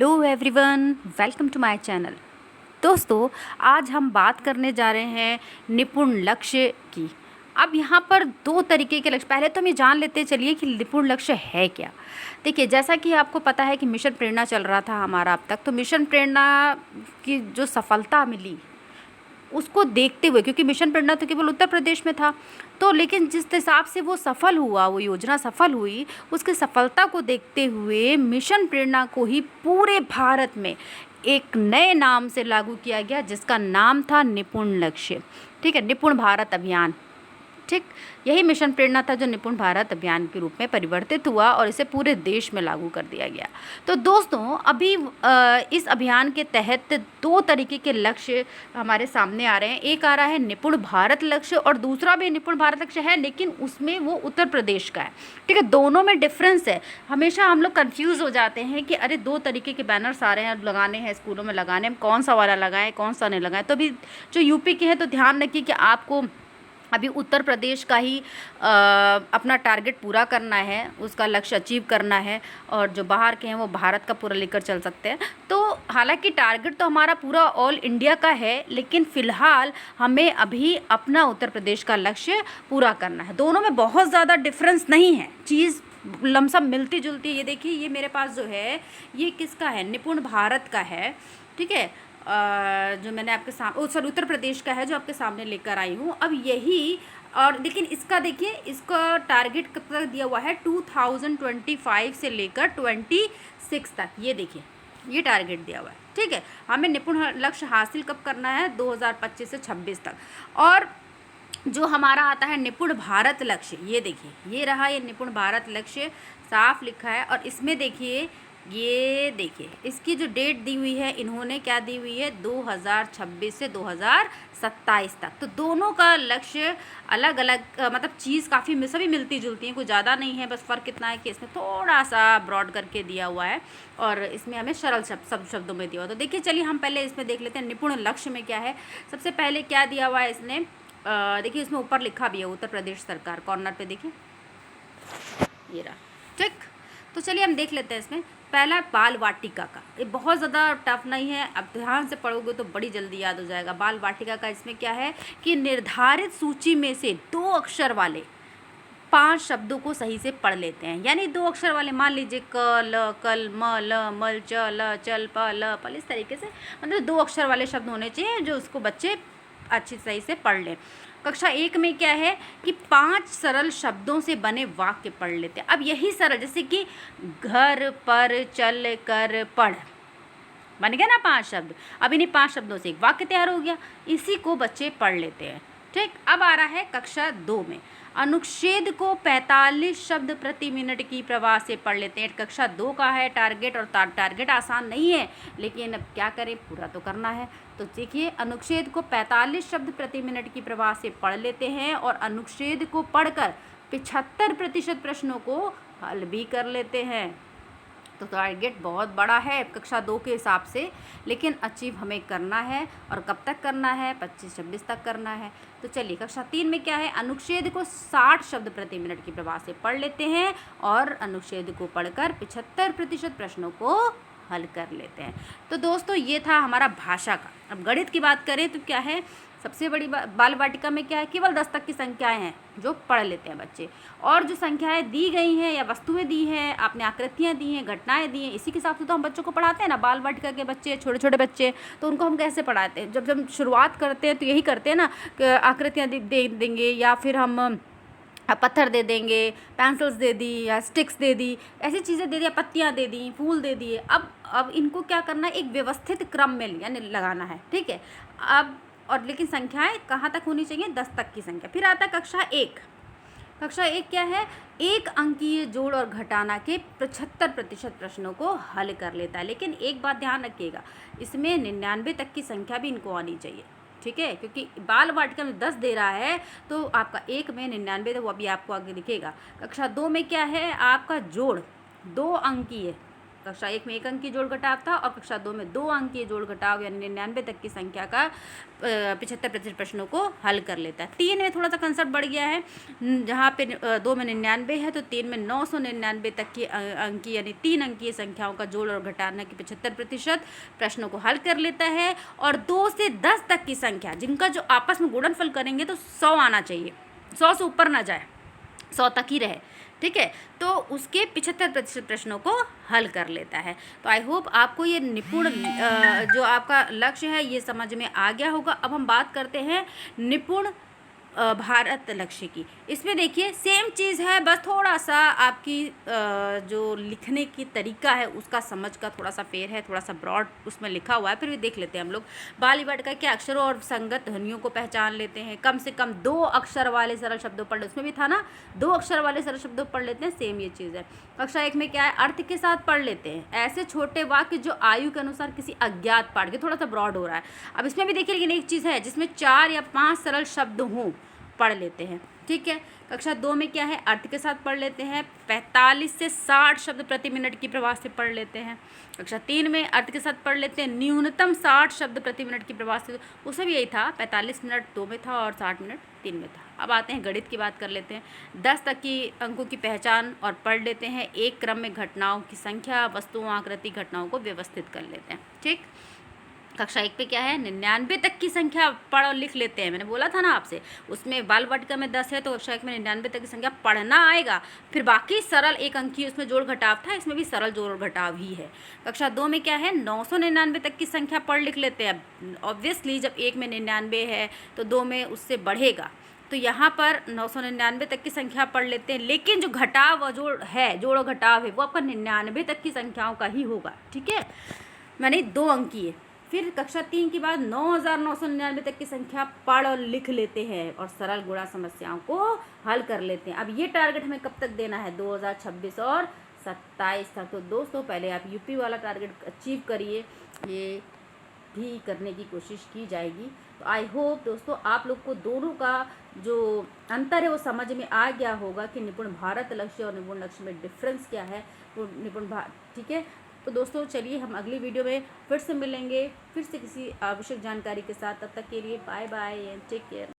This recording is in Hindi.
Hello everyone, welcome to my channel. दोस्तों, आज हम बात करने जा रहे हैं निपुण लक्ष्य की। अब यहाँ पर दो तरीके के लक्ष्य, पहले तो हम ये जान लेते चलिए कि निपुण लक्ष्य है क्या। देखिए, जैसा कि आपको पता है कि मिशन प्रेरणा चल रहा था हमारा अब तक, तो मिशन प्रेरणा की जो सफलता मिली उसको देखते हुए, क्योंकि मिशन प्रेरणा तो केवल उत्तर प्रदेश में था, तो लेकिन जिस हिसाब से वो सफल हुआ, वो योजना सफल हुई, उसकी सफलता को देखते हुए मिशन प्रेरणा को ही पूरे भारत में एक नए नाम से लागू किया गया, जिसका नाम था निपुण लक्ष्य। ठीक है, निपुण भारत अभियान। ठीक, यही मिशन प्रेरणा था जो निपुण भारत अभियान के रूप में परिवर्तित हुआ और इसे पूरे देश में लागू कर दिया गया। तो दोस्तों, अभी इस अभियान के तहत दो तरीके के लक्ष्य हमारे सामने आ रहे हैं। एक आ रहा है निपुण भारत लक्ष्य और दूसरा भी निपुण भारत लक्ष्य है, लेकिन उसमें वो उत्तर प्रदेश का है। ठीक है, दोनों में डिफरेंस है। हमेशा हम लोग कंफ्यूज हो जाते हैं कि अरे दो तरीके के बैनर्स आ रहे हैं, लगाने हैं स्कूलों में, लगाने हैं, कौन सा वाला लगाएं कौन सा नहीं लगाएं। तो अभी जो यूपी के हैं तो ध्यान रखिए कि आपको अभी उत्तर प्रदेश का ही अपना टारगेट पूरा करना है, उसका लक्ष्य अचीव करना है, और जो बाहर के हैं वो भारत का पूरा लेकर चल सकते हैं। तो हालांकि टारगेट तो हमारा पूरा ऑल इंडिया का है, लेकिन फ़िलहाल हमें अभी अपना उत्तर प्रदेश का लक्ष्य पूरा करना है। दोनों में बहुत ज़्यादा डिफरेंस नहीं है, चीज़ लमसम मिलती जुलती है। ये देखिए, ये मेरे पास जो है ये किसका है, निपुण भारत का है। ठीक है, जो मैंने आपके सामने सॉरी उत्तर प्रदेश का है जो आपके सामने लेकर आई हूँ। अब यही, और लेकिन इसका देखिए, इसका टारगेट कब तक दिया हुआ है, 2025 से लेकर 26 तक। ये देखिए, ये टारगेट दिया हुआ है। ठीक है, हमें निपुण लक्ष्य हासिल कब करना है, 2025 से 26 तक। और जो हमारा आता है निपुण भारत लक्ष्य, ये देखिए, ये रहा, ये निपुण भारत लक्ष्य साफ लिखा है। और इसमें देखिए, ये देखिए, इसकी जो डेट दी हुई है, इन्होंने क्या दी हुई है, 2026 से 2027 तक। तो दोनों का लक्ष्य अलग अलग, मतलब चीज़ काफ़ी सभी मिलती जुलती हैं, कोई ज़्यादा नहीं है। बस फ़र्क इतना है कि इसमें थोड़ा सा ब्रॉड करके दिया हुआ है और इसमें हमें सरल सब शब्दों में दिया हुआ। तो देखिए, चलिए हम पहले इसमें देख लेते हैं निपुण लक्ष्य में क्या है। सबसे पहले क्या दिया हुआ है इसने, देखिए इसमें ऊपर लिखा भी है उत्तर प्रदेश सरकार, कॉर्नर पे देखिए, ये रहा। ठीक, तो चलिए हम देख लेते हैं इसमें। पहला बाल वाटिका का, ये बहुत ज़्यादा टफ नहीं है, अब ध्यान से पढ़ोगे तो बड़ी जल्दी याद हो जाएगा। बाल वाटिका का इसमें क्या है कि निर्धारित सूची में से 2 अक्षर वाले 5 शब्दों को सही से पढ़ लेते हैं। यानी 2 अक्षर वाले, मान लीजिए क ल कल म ल मल च ल चल प ल पल, इस तरीके से, मतलब 2 अक्षर वाले शब्द होने चाहिए जो उसको बच्चे अच्छी सही से पढ़ लें। कक्षा 1 में क्या है कि 5 सरल शब्दों से बने वाक्य पढ़ लेते हैं। अब यही सरल, जैसे कि घर पर चल कर पढ़, बन गया ना 5 शब्द। अब इन्हीं 5 शब्दों से एक वाक्य तैयार हो गया, इसी को बच्चे पढ़ लेते हैं। ठीक, अब आ रहा है कक्षा 2 में, अनुच्छेद को 45 शब्द प्रति मिनट की प्रवाह से पढ़ लेते हैं। कक्षा 2 का है टारगेट, और टारगेट आसान नहीं है, लेकिन अब क्या करें, पूरा तो करना है। तो देखिए, अनुच्छेद को 45 शब्द प्रति मिनट की प्रवाह से पढ़ लेते हैं और अनुच्छेद को पढ़कर 75% प्रश्नों को हल भी कर लेते हैं। तो टारगेट बहुत बड़ा है कक्षा 2 के हिसाब से, लेकिन अचीव हमें करना है। और कब तक करना है, 25-26 तक करना है। तो चलिए, कक्षा 3 में क्या है, अनुच्छेद को 60 शब्द प्रति मिनट की प्रवाह से पढ़ लेते हैं और अनुच्छेद को पढ़कर 75% प्रश्नों को हल कर लेते हैं। तो दोस्तों, ये था हमारा भाषा का। अब गणित की बात करें तो क्या है, सबसे बड़ी बाल वाटिका में क्या है, केवल 10 तक की संख्याएं हैं जो पढ़ लेते हैं बच्चे। और जो संख्याएं दी गई हैं या वस्तुएं दी हैं, आपने आकृतियां दी हैं, घटनाएं दी हैं, इसी के हिसाब से तो हम बच्चों को पढ़ाते हैं ना। बाल वाटिका के बच्चे, छोटे छोटे बच्चे, तो उनको हम कैसे पढ़ाते हैं, जब जब शुरुआत करते हैं तो यही करते हैं ना, आकृतियाँ दे देंगे, या फिर हम पत्थर दे देंगे, पेंसिल्स दे दी या स्टिक्स दे दी, ऐसी चीज़ें दे दी, पत्तियाँ दे दी, फूल दे दिए। अब इनको क्या करना है, एक व्यवस्थित क्रम में यानी लगाना है। ठीक है, अब और लेकिन संख्याएं कहाँ तक होनी चाहिए, 10 तक की संख्या। फिर आता है कक्षा 1। कक्षा 1 क्या है, एक अंकीय जोड़ और घटाना के 75% प्रश्नों को हल कर लेता है। लेकिन एक बात ध्यान रखिएगा, इसमें 99 तक की संख्या भी इनको आनी चाहिए। ठीक है, क्योंकि बाल वाटिका में 10 दे रहा है, तो आपका 1 में 99, तो वो अभी आपको आगे दिखेगा। कक्षा 2 में क्या है, आपका जोड़ 2 अंकीय, कक्षा 1 में 1 अंक की जोड़ घटाव था और कक्षा 2 में 2 अंक की जोड़ घटाव यानी 99 तक की संख्या का 75% प्रश्नों को हल कर लेता है। 3 में थोड़ा सा कंसेप्ट बढ़ गया है, जहाँ पे 2 में 99 है तो 3 में 999 तक की अंकी यानी 3 अंकीय संख्याओं का जोड़ और घटाना की 75% प्रश्नों को हल कर लेता है। और 2 से 10 तक की संख्या जिनका जो आपस में गुणनफल करेंगे तो 100 आना चाहिए, 100 से ऊपर ना जाए, 100 तक ही रहे, ठीक है, तो उसके 75% प्रश्नों को हल कर लेता है। तो आई होप आपको ये निपुण जो आपका लक्ष्य है ये समझ में आ गया होगा। अब हम बात करते हैं निपुण भारत लक्ष्य की। इसमें देखिए सेम चीज़ है, बस थोड़ा सा आपकी जो लिखने की तरीका है उसका समझ का थोड़ा सा फेर है, थोड़ा सा ब्रॉड उसमें लिखा हुआ है, फिर भी देख लेते हैं हम लोग। बाली वाटिका के अक्षरों और संगत ध्वनियों को पहचान लेते हैं, कम से कम 2 अक्षर वाले सरल शब्दों पढ़, उसमें भी था ना 2 अक्षर वाले सरल शब्दों पढ़ लेते हैं, सेम ये चीज़ है। कक्षा 1 में क्या है, अर्थ के साथ पढ़ लेते हैं ऐसे छोटे वाक्य जो आयु के अनुसार किसी अज्ञात पाठ के, थोड़ा सा ब्रॉड हो रहा है। अब इसमें भी देखिए लेकिन एक चीज़ है जिसमें 4 या 5 सरल शब्द हों, पढ़ लेते हैं, ठीक है। कक्षा 2 में क्या है, अर्थ के साथ पढ़ लेते हैं, 45 से 60 शब्द प्रति मिनट की प्रवाह से पढ़ लेते हैं। कक्षा 3 में अर्थ के साथ पढ़ लेते हैं, न्यूनतम 60 शब्द प्रति मिनट की प्रवाह से, उसमें भी यही था, 45 मिनट 2 में था और 60 मिनट 3 में था। अब आते हैं गणित की बात कर लेते हैं। 10 तक की अंकों की पहचान और पढ़ लेते हैं, एक क्रम में घटनाओं की संख्या, वस्तुओं, आकृति, घटनाओं को व्यवस्थित कर लेते हैं, ठीक। कक्षा 1 पे क्या है, 99 तक की संख्या पढ़ और लिख लेते हैं, मैंने बोला था ना आपसे, उसमें बाल वाटिका में 10 है तो कक्षा 1 में 99 तक की संख्या पढ़ना आएगा, फिर बाकी सरल एक अंकीय उसमें जोड़ घटाव था, इसमें भी सरल जोड़ घटाव ही है। कक्षा 2 में क्या है, 999 तक की संख्या पढ़ लिख लेते हैं। ऑब्वियसली जब 1 में 99 है तो 2 में उससे बढ़ेगा, तो यहाँ पर 999 तक की संख्या पढ़ लेते हैं, लेकिन जो घटाव जोड़ है, जोड़ और घटाव है वो आपका 99 तक की संख्याओं का ही होगा, ठीक है, मैंने 2 अंकीय। फिर कक्षा 3 के बाद 9999 तक की संख्या पढ़ और लिख लेते हैं और सरल गुणा समस्याओं को हल कर लेते हैं। अब ये टारगेट हमें कब तक देना है, 2026 और 27 तक। तो दोस्तों पहले आप यूपी वाला टारगेट अचीव करिए, ये भी करने की कोशिश की जाएगी। तो आई होप दोस्तों आप लोग को दोनों का जो अंतर है वो समझ में आ गया होगा कि निपुण भारत लक्ष्य और निपुण लक्ष्य में डिफरेंस क्या है, वो निपुण ठीक है। तो दोस्तों चलिए हम अगली वीडियो में फिर से मिलेंगे, फिर से किसी आवश्यक जानकारी के साथ। तब तक के लिए bye bye and take care.